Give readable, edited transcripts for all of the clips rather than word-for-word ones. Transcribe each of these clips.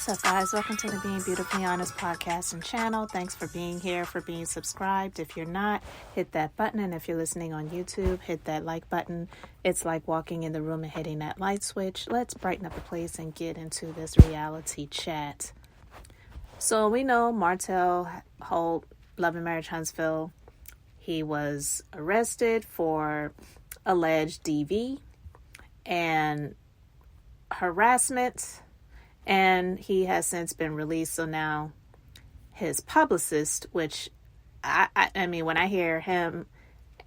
What's up, guys? Welcome to the Being Beautifully Honest podcast and channel. Thanks for being here, for being subscribed. If you're not, hit that button. And if you're listening on YouTube, hit that like button. It's like walking in the room and hitting that light switch. Let's brighten up the place and get into this reality chat. So we know Martell Holt, Love and Marriage Huntsville. He was arrested for alleged DV and harassment, and he has since been released. So now his publicist, which I mean, when I hear him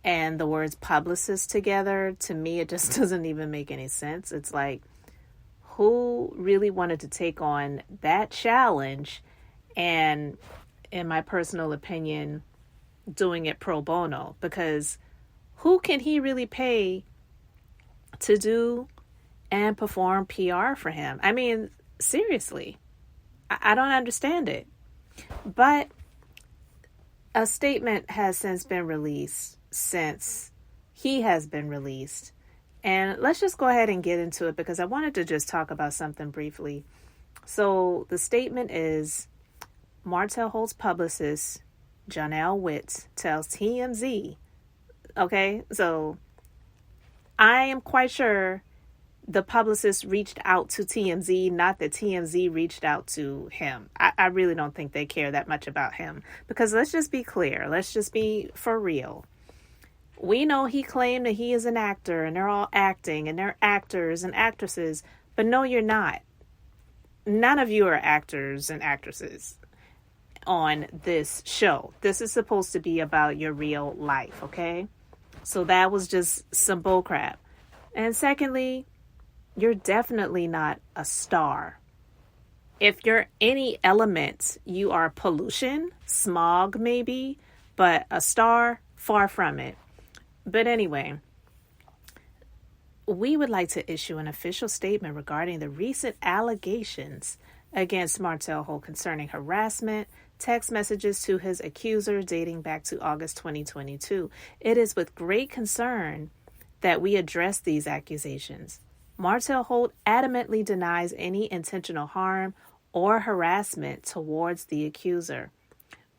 and the words publicist together, to me, it just doesn't even make any sense. It's like, who really wanted to take on that challenge? And in my personal opinion, doing it pro bono, because who can he really pay to do and perform PR for him? I mean, seriously, I don't understand it. But a statement has since been released since he has been released. And let's just go ahead and get into it, because I wanted to just talk about something briefly. So the statement is, Martell Holt's publicist, Janelle Witt, tells TMZ. Okay, so I am quite sure the publicist reached out to TMZ, not that TMZ reached out to him. I really don't think they care that much about him, because let's just be clear. Let's just be for real. We know he claimed that he is an actor and they're all acting and they're actors and actresses, but no, you're not. None of you are actors and actresses on this show. This is supposed to be about your real life, okay? So that was just some bullcrap. And secondly, you're definitely not a star. If you're any element, you are pollution, smog maybe, but a star, far from it. But anyway, we would like to issue an official statement regarding the recent allegations against Martell Holt concerning harassment, text messages to his accuser dating back to August 2022. It is with great concern that we address these accusations. Martell Holt adamantly denies any intentional harm or harassment towards the accuser.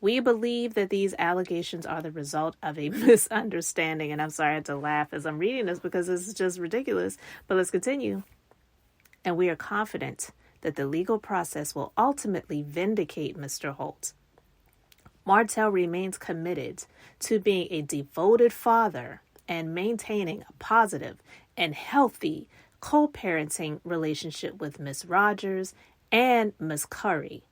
We believe that these allegations are the result of a misunderstanding. And I'm sorry I had to laugh as I'm reading this, because this is just ridiculous. But let's continue. And we are confident that the legal process will ultimately vindicate Mr. Holt. Martell remains committed to being a devoted father and maintaining a positive and healthy co-parenting relationship with Miss Rogers and Miss Curry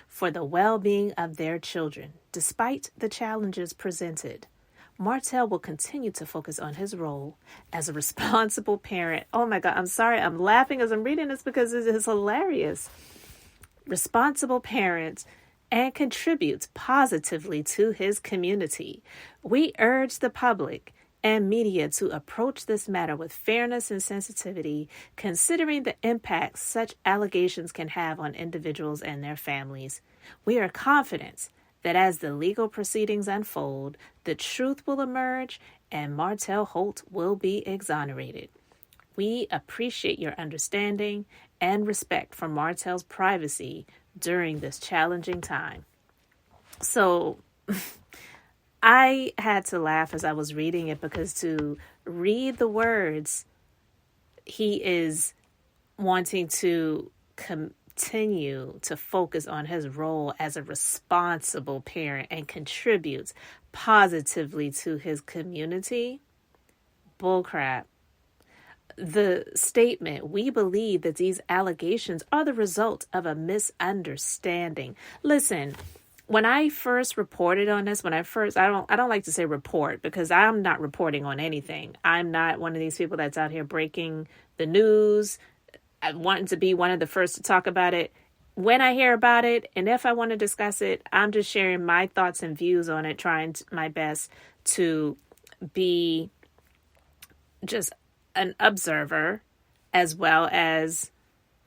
for the well-being of their children. Despite the challenges presented, Martell will continue to focus on his role as a responsible parent. Oh my God, I'm sorry, I'm laughing as I'm reading this because it is hilarious. Responsible parent, and contributes positively to his community. We urge the public and media to approach this matter with fairness and sensitivity, considering the impact such allegations can have on individuals and their families. We are confident that as the legal proceedings unfold, the truth will emerge and Martell Holt will be exonerated. We appreciate your understanding and respect for Martell's privacy during this challenging time. So I had to laugh as I was reading it, because to read the words, he is wanting to continue to focus on his role as a responsible parent and contributes positively to his community. Bullcrap. The statement, we believe that these allegations are the result of a misunderstanding. Listen, when I first reported on this, I don't like to say report, because I'm not reporting on anything. I'm not one of these people that's out here breaking the news. I want to be one of the first to talk about it when I hear about it. And if I want to discuss it, I'm just sharing my thoughts and views on it, trying my best to be just an observer, as well as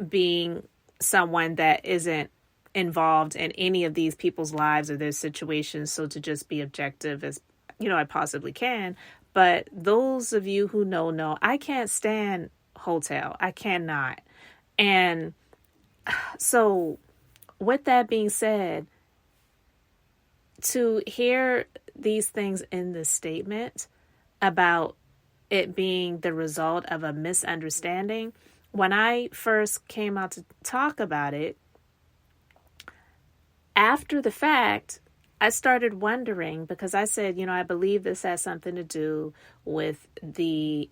being someone that isn't involved in any of these people's lives or their situations. So to just be objective as, I possibly can. But those of you who know, I can't stand Hotel. I cannot. And so with that being said, to hear these things in this statement about it being the result of a misunderstanding, when I first came out to talk about it, after the fact, I started wondering, because I said, I believe this has something to do with the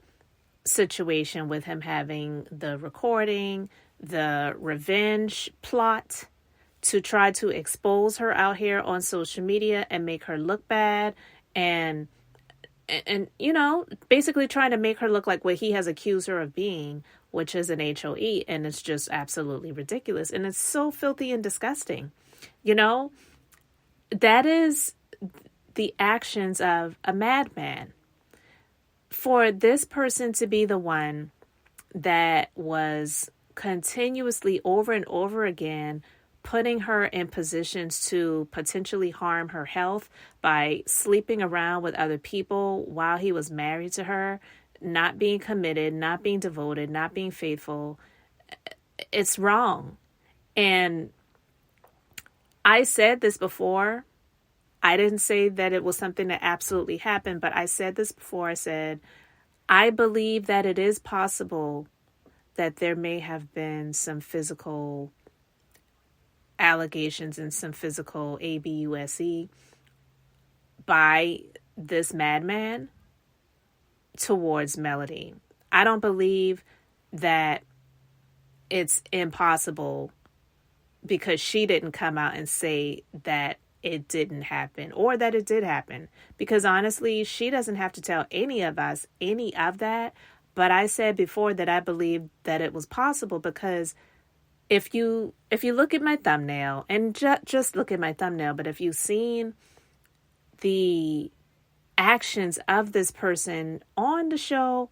situation with him having the recording, the revenge plot to try to expose her out here on social media and make her look bad, and basically trying to make her look like what he has accused her of being, which is an HOE, and it's just absolutely ridiculous, and it's so filthy and disgusting. That is the actions of a madman. For this person to be the one that was continuously over and over again putting her in positions to potentially harm her health by sleeping around with other people while he was married to her, not being committed, not being devoted, not being faithful, it's wrong. And I said this before. I didn't say that it was something that absolutely happened, but I said this before. I said, I believe that it is possible that there may have been some physical allegations and some physical abuse by this madman towards Melody. I don't believe that it's impossible because she didn't come out and say that it didn't happen or that it did happen. Because honestly, she doesn't have to tell any of us any of that. But I said before that I believe that it was possible because if you look at my thumbnail, and just look at my thumbnail, but if you've seen the actions of this person on the show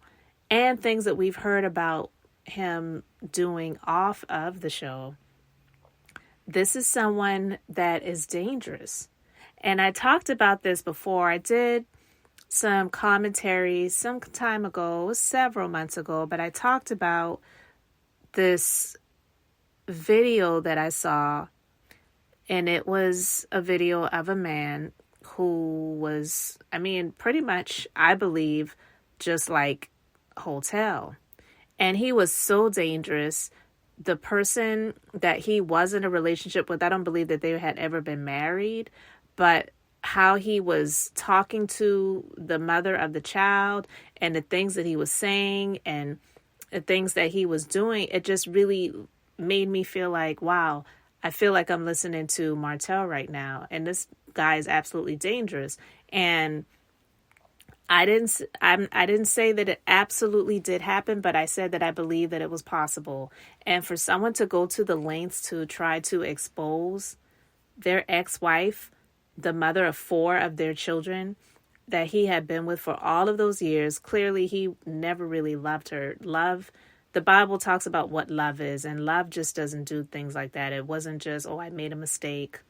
and things that we've heard about him doing off of the show, this is someone that is dangerous. And I talked about this before. I did some commentary some time ago, it was several months ago, but I talked about this video that I saw, and it was a video of a man who was, pretty much, I believe, just like Martell. And he was so dangerous. The person that he was in a relationship with, I don't believe that they had ever been married, but how he was talking to the mother of the child and the things that he was saying and the things that he was doing, it just really made me feel like, wow, I feel like I'm listening to Martell right now. And this guy is absolutely dangerous. And I didn't say that it absolutely did happen, but I said that I believe that it was possible. And for someone to go to the lengths to try to expose their ex-wife, the mother of 4 of their children that he had been with for all of those years, clearly he never really loved her. Love, the Bible talks about what love is, and love just doesn't do things like that. It wasn't just, I made a mistake,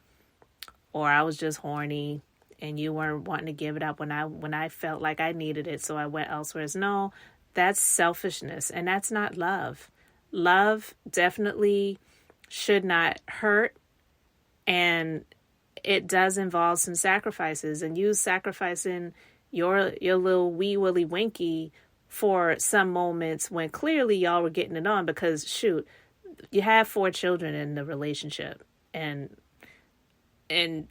or I was just horny and you weren't wanting to give it up when I felt like I needed it, so I went elsewhere. No, that's selfishness, and that's not love. Love definitely should not hurt, and it does involve some sacrifices, and you sacrificing your little wee willy winky for some moments when clearly y'all were getting it on, because shoot, you have 4 children in the relationship, and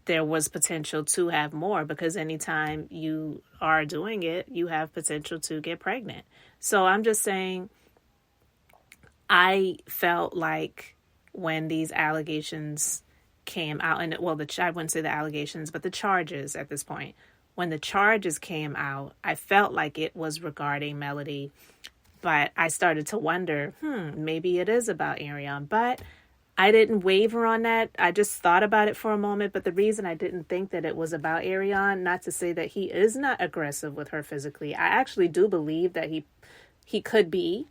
there was potential to have more, because anytime you are doing it, you have potential to get pregnant. So I'm just saying, I felt like when these allegations came out, and I wouldn't say the allegations, but the charges at this point, when the charges came out, I felt like it was regarding Melody, but I started to wonder, maybe it is about Ariane, but I didn't waver on that. I just thought about it for a moment. But the reason I didn't think that it was about Ariane, not to say that he is not aggressive with her physically. I actually do believe that he could be.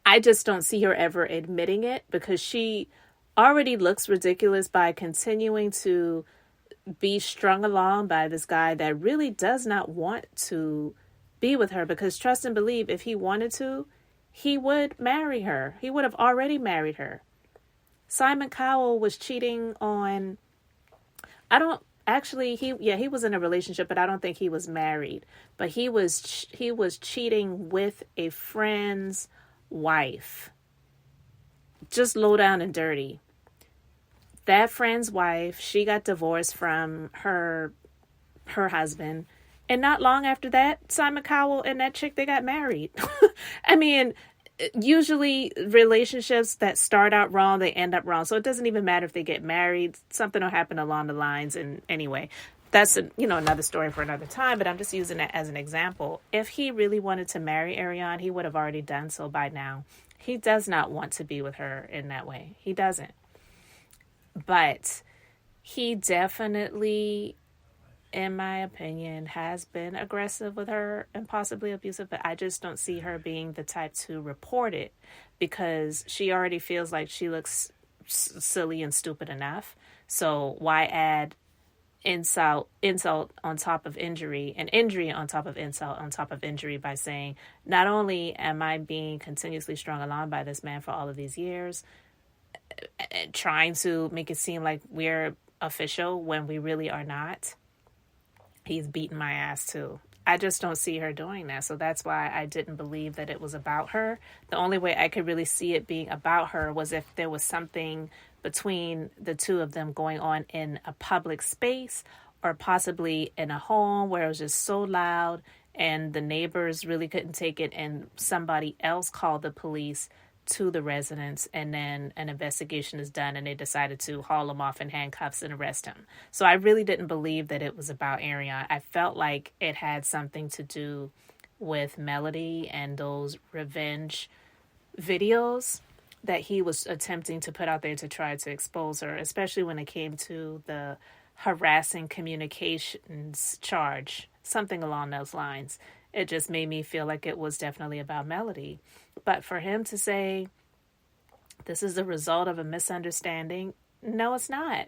I just don't see her ever admitting it, because she already looks ridiculous by continuing to be strung along by this guy that really does not want to be with her. Because trust and believe, if he wanted to, he would marry her. He would have already married her. Simon Cowell was cheating on, I don't actually, he was in a relationship, but I don't think he was married. But he was cheating with a friend's wife. Just low down and dirty. That friend's wife, she got divorced from her husband. And not long after that, Simon Cowell and that chick, they got married. I mean, usually relationships that start out wrong, they end up wrong. So it doesn't even matter if they get married. Something will happen along the lines. And anyway, that's another story for another time. But I'm just using that as an example. If he really wanted to marry Ariane, he would have already done so by now. He does not want to be with her in that way. He doesn't. But he definitely, in my opinion, has been aggressive with her and possibly abusive, but I just don't see her being the type to report it because she already feels like she looks silly and stupid enough. So why add insult on top of injury, and injury on top of insult on top of injury by saying, not only am I being continuously strung along by this man for all of these years, trying to make it seem like we're official when we really are not. He's beating my ass too. I just don't see her doing that. So that's why I didn't believe that it was about her. The only way I could really see it being about her was if there was something between the two of them going on in a public space or possibly in a home where it was just so loud and the neighbors really couldn't take it and somebody else called the police to the residence, and then an investigation is done and they decided to haul him off in handcuffs and arrest him. So I really didn't believe that it was about Ariane. I felt like it had something to do with Melody and those revenge videos that he was attempting to put out there to try to expose her, especially when it came to the harassing communications charge, something along those lines. It just made me feel like it was definitely about Melody. But for him to say this is the result of a misunderstanding, no, it's not.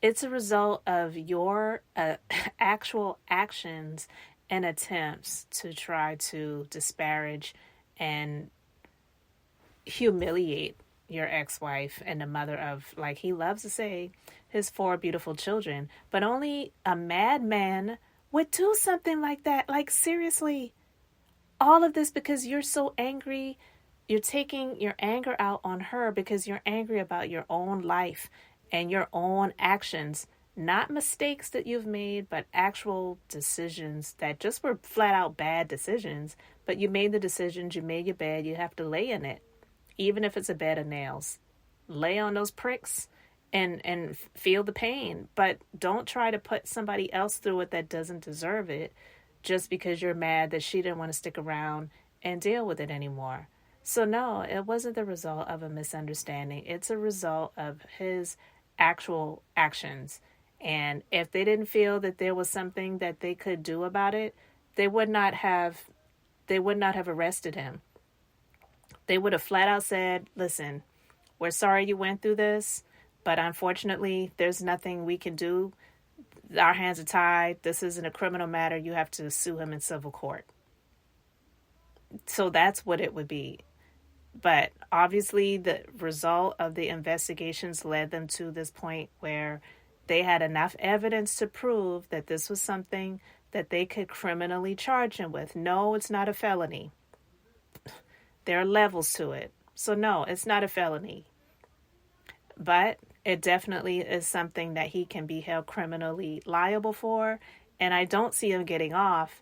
It's a result of your actual actions and attempts to try to disparage and humiliate your ex-wife and the mother of, like he loves to say, his 4 beautiful children. But only a madman would do something like that. Like, seriously, all of this because you're so angry. You're taking your anger out on her because you're angry about your own life and your own actions. Not mistakes that you've made, but actual decisions that just were flat out bad decisions. But you made the decisions, you made your bed, you have to lay in it. Even if it's a bed of nails. Lay on those pricks and feel the pain. But don't try to put somebody else through it that doesn't deserve it just because you're mad that she didn't want to stick around and deal with it anymore. So no, it wasn't the result of a misunderstanding. It's a result of his actual actions. And if they didn't feel that there was something that they could do about it, they would not have arrested him. They would have flat out said, listen, we're sorry you went through this, but unfortunately, there's nothing we can do. Our hands are tied. This isn't a criminal matter. You have to sue him in civil court. So that's what it would be. But obviously, the result of the investigations led them to this point where they had enough evidence to prove that this was something that they could criminally charge him with. No, it's not a felony. There are levels to it. So no, it's not a felony. But it definitely is something that he can be held criminally liable for. And I don't see him getting off.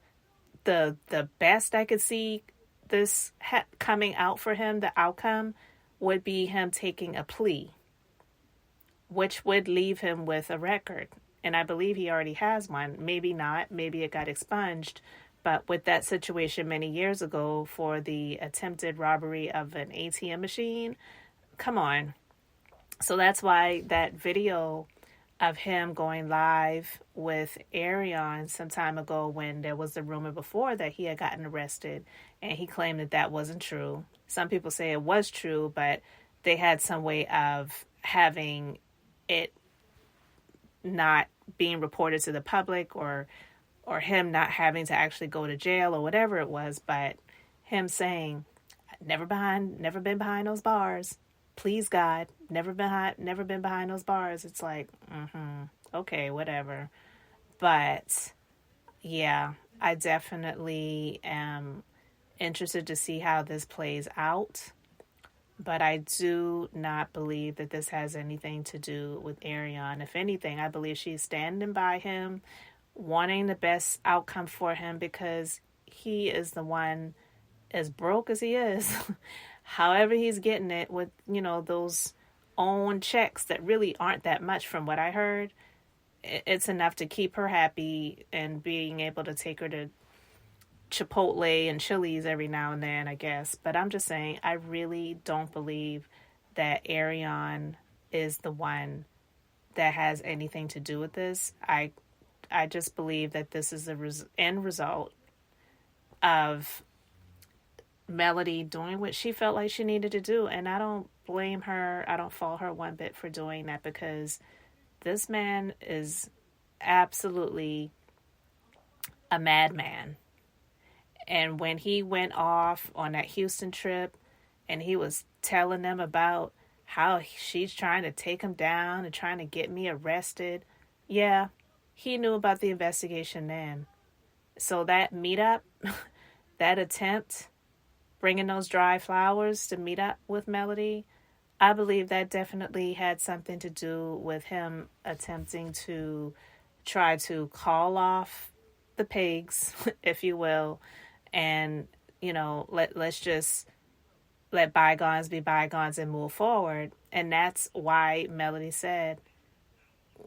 The best I could see this coming out for him, the outcome, would be him taking a plea, which would leave him with a record. And I believe he already has one. Maybe not. Maybe it got expunged. But with that situation many years ago for the attempted robbery of an ATM machine, come on. So that's why that video of him going live with Ariane some time ago, when there was the rumor before that he had gotten arrested, and he claimed that that wasn't true. Some people say it was true, but they had some way of having it not being reported to the public, or him not having to actually go to jail or whatever it was. But him saying, never been behind those bars. please God, never been behind those bars. It's like, okay, whatever. But yeah, I definitely am interested to see how this plays out. But I do not believe that this has anything to do with Ariane. If anything, I believe she's standing by him, wanting the best outcome for him because he is the one, as broke as he is, however he's getting it with, those own checks that really aren't that much from what I heard. It's enough to keep her happy and being able to take her to Chipotle and Chili's every now and then, I guess. But I'm just saying, I really don't believe that Ariane is the one that has anything to do with this. I just believe that this is the end result of Melody doing what she felt like she needed to do. And I don't blame her. I don't fault her one bit for doing that, because this man is absolutely a madman. And when he went off on that Houston trip and he was telling them about how she's trying to take him down and trying to get me arrested, yeah, he knew about the investigation then. So that meetup, that attempt, bringing those dry flowers to meet up with Melody, I believe that definitely had something to do with him attempting to try to call off the pigs, if you will, and, let's just let bygones be bygones and move forward. And that's why Melody said,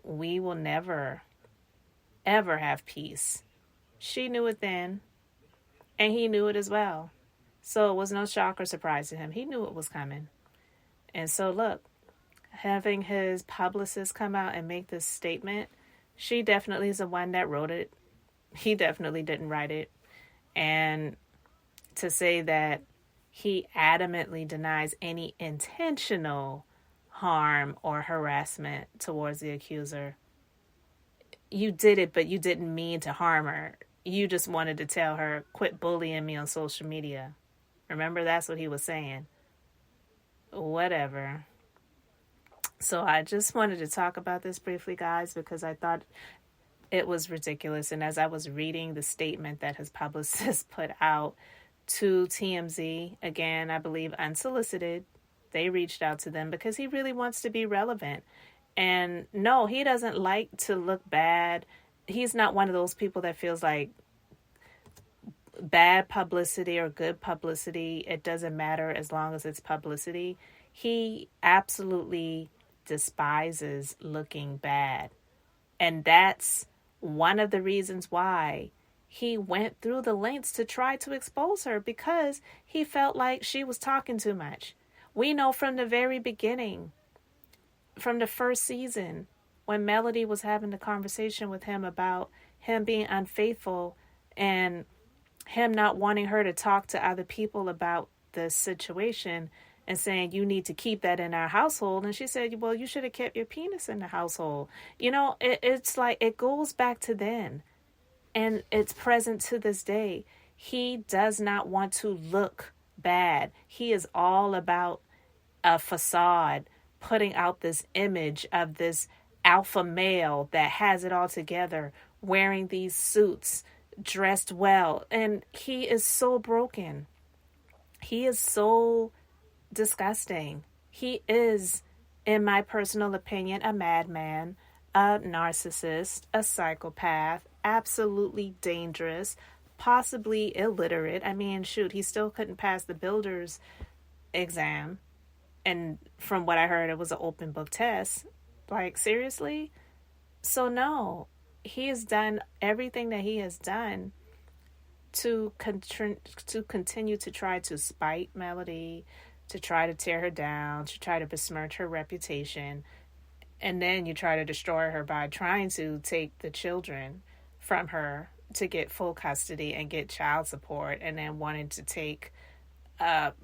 we will never, ever have peace. She knew it then, and he knew it as well. So it was no shock or surprise to him. He knew it was coming. And so, look, having his publicist come out and make this statement, she definitely is the one that wrote it. He definitely didn't write it. And to say that he adamantly denies any intentional harm or harassment towards the accuser. You did it, but you didn't mean to harm her. You just wanted to tell her, quit bullying me on social media. Remember, that's what he was saying. Whatever. So I just wanted to talk about this briefly, guys, because I thought it was ridiculous. And as I was reading the statement that his publicist put out to TMZ, again, I believe unsolicited, they reached out to them because he really wants to be relevant. And no, he doesn't like to look bad. He's not one of those people that feels like bad publicity or good publicity, it doesn't matter as long as it's publicity. He absolutely despises looking bad. And that's one of the reasons why he went through the lengths to try to expose her, because he felt like she was talking too much. We know from the very beginning, from the first season, when Melody was having the conversation with him about him being unfaithful and him not wanting her to talk to other people about the situation and saying, you need to keep that in our household. And she said, well, you should have kept your penis in the household. It's like it goes back to then. And it's present to this day. He does not want to look bad. He is all about a facade, putting out this image of this alpha male that has it all together, wearing these suits, dressed well. And he is so broken. He is so disgusting. He is, in my personal opinion, a madman, a narcissist, a psychopath, absolutely dangerous, possibly illiterate. I mean, shoot, he still couldn't pass the builder's exam. And from what I heard, it was an open book test. Like, seriously? So no, he has done everything that he has done to continue to try to spite Melody, to try to tear her down, to try to besmirch her reputation. And then you try to destroy her by trying to take the children from her to get full custody and get child support, and then wanting to take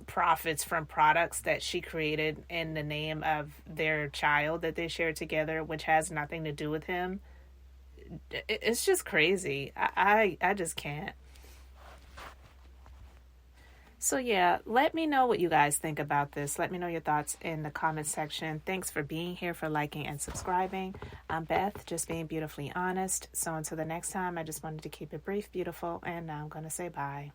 profits from products that she created in the name of their child that they shared together, which has nothing to do with him. It's just crazy. I just can't. So yeah, let me know what you guys think about this. Let me know your thoughts in the comments section. Thanks for being here, for liking and subscribing. I'm Beth, just being beautifully honest. So until the next time, I just wanted to keep it brief, beautiful, and now I'm going to say bye.